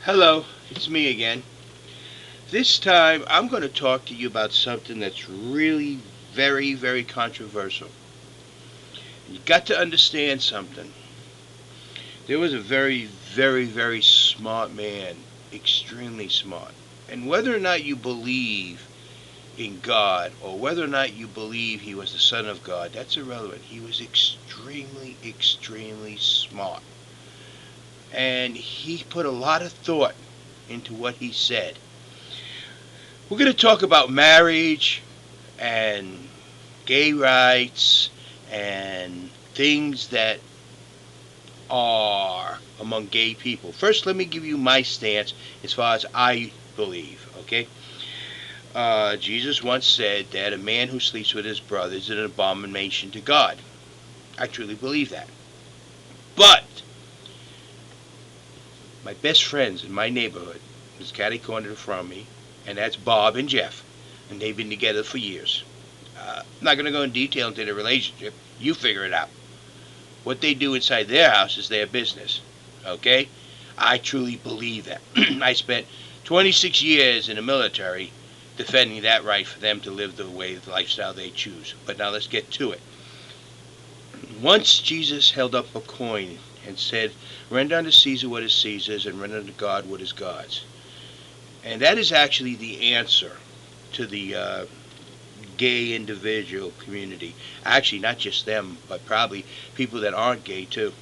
Hello, it's me again. This time I'm going to talk to you about something that's really very, very controversial. You got to understand something. There was a very, very, very smart man, extremely smart. And whether or not you believe in God or whether or not you believe he was the Son of God, that's irrelevant. He was extremely, extremely smart. And he put a lot of thought into what he said. We're going to talk about marriage and gay rights and things that are among gay people. First, let me give you my stance as far as I believe, okay? Jesus once said that a man who sleeps with his brother is an abomination to God. I truly believe that. But my best friends in my neighborhood, is catty corner from me, and that's Bob and Jeff, and they've been together for years. I'm not going to go in detail into their relationship. You figure it out. What they do inside their house is their business. Okay? I truly believe that. I spent 26 years in the military defending that right for them to live the way, the lifestyle they choose. But now let's get to it. Once Jesus held up a coin and said, "Render unto Caesar what is Caesar's, and render unto God what is God's." And that is actually the answer to the gay individual community. Actually, not just them, but probably people that aren't gay too.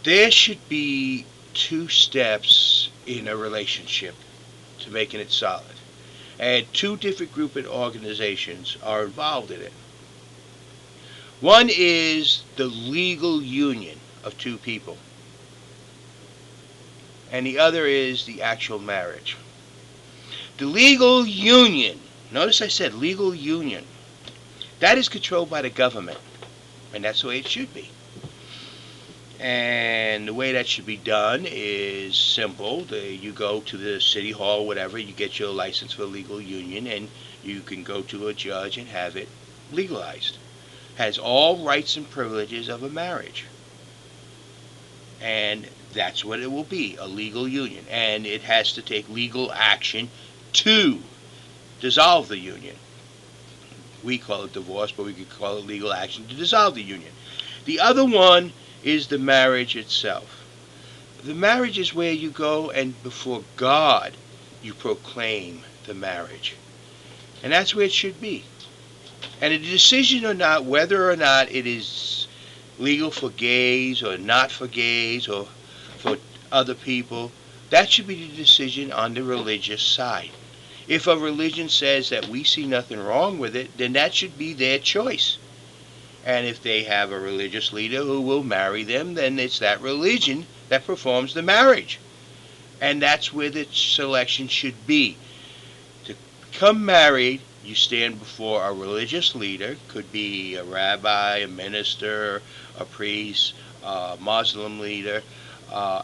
There should be two steps in a relationship to making it solid. And two different group of organizations are involved in it. One is the legal union of two people, and the other is the actual marriage. The legal union, notice I said legal union, that is controlled by the government, and that's the way it should be. And the way that should be done is simple. You go to the city hall, whatever, you get your license for a legal union, and you can go to a judge and have it legalized. Has all rights and privileges of a marriage. And that's what it will be, a legal union. And it has to take legal action to dissolve the union. We call it divorce, but we could call it legal action to dissolve the union. The other one is the marriage itself. The marriage is where you go and before God you proclaim the marriage. And that's where it should be. And a decision or not, whether or not it is legal for gays or not for gays or for other people, that should be the decision on the religious side. If a religion says that we see nothing wrong with it, then that should be their choice. And if they have a religious leader who will marry them, then it's that religion that performs the marriage. And that's where the selection should be. To become married, you stand before a religious leader, could be a rabbi, a minister, a priest, a Muslim leader,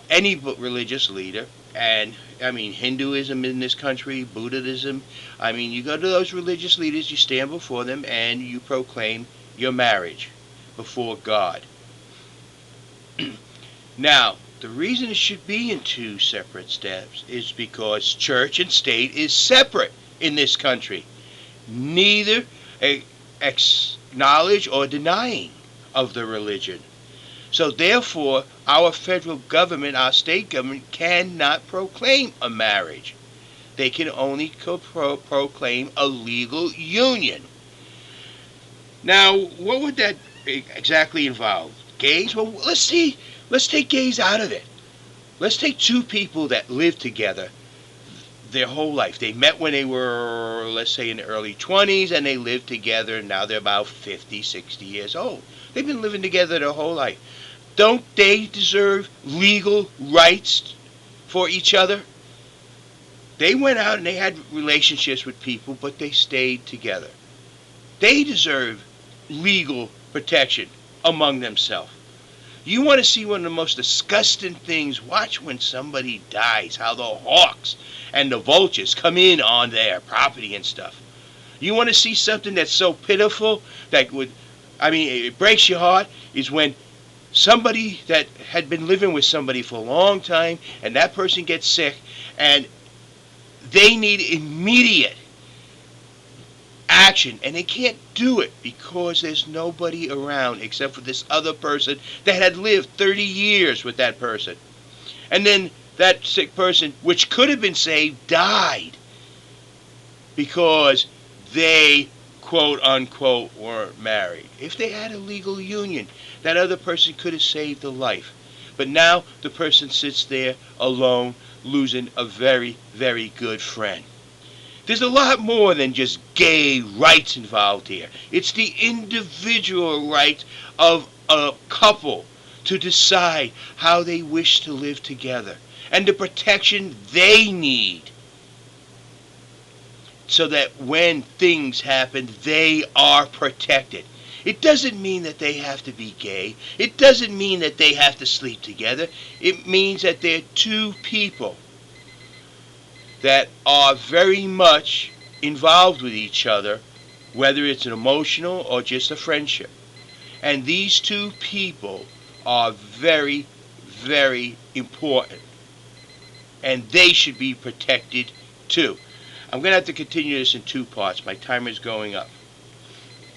any religious leader. And Hinduism in this country, Buddhism. You go to those religious leaders, you stand before them, and you proclaim your marriage before God. Now, the reason it should be in two separate steps is because church and state is separate in this country. Neither acknowledge or denying of the religion. So therefore, our federal government, our state government, cannot proclaim a marriage. They can only proclaim a legal union. Now, what would that exactly involve? Gays? Well, let's take gays out of it. Let's take two people that live together their whole life. They met when they were, let's say, in the early 20s, and they lived together. Now they're about 50, 60 years old. They've been living together their whole life. Don't they deserve legal rights for each other? They went out and they had relationships with people, but they stayed together. They deserve legal protection among themselves. You want to see one of the most disgusting things? Watch when somebody dies, how the hawks and the vultures come in on their property and stuff. You want to see something that's so pitiful that it breaks your heart, is when somebody that had been living with somebody for a long time, and that person gets sick, and they need immediate action, and they can't do it because there's nobody around except for this other person that had lived 30 years with that person. And then that sick person, which could have been saved, died because they, quote unquote, weren't married. If they had a legal union, that other person could have saved a life. But now the person sits there alone, losing a very, very good friend. There's a lot more than just gay rights involved here. It's the individual right of a couple to decide how they wish to live together and the protection they need so that when things happen, they are protected. It doesn't mean that they have to be gay. It doesn't mean that they have to sleep together. It means that they're two people that are very much involved with each other, whether it's an emotional or just a friendship. And these two people are very, very important. And they should be protected too. I'm going to have to continue this in two parts. My timer is going up.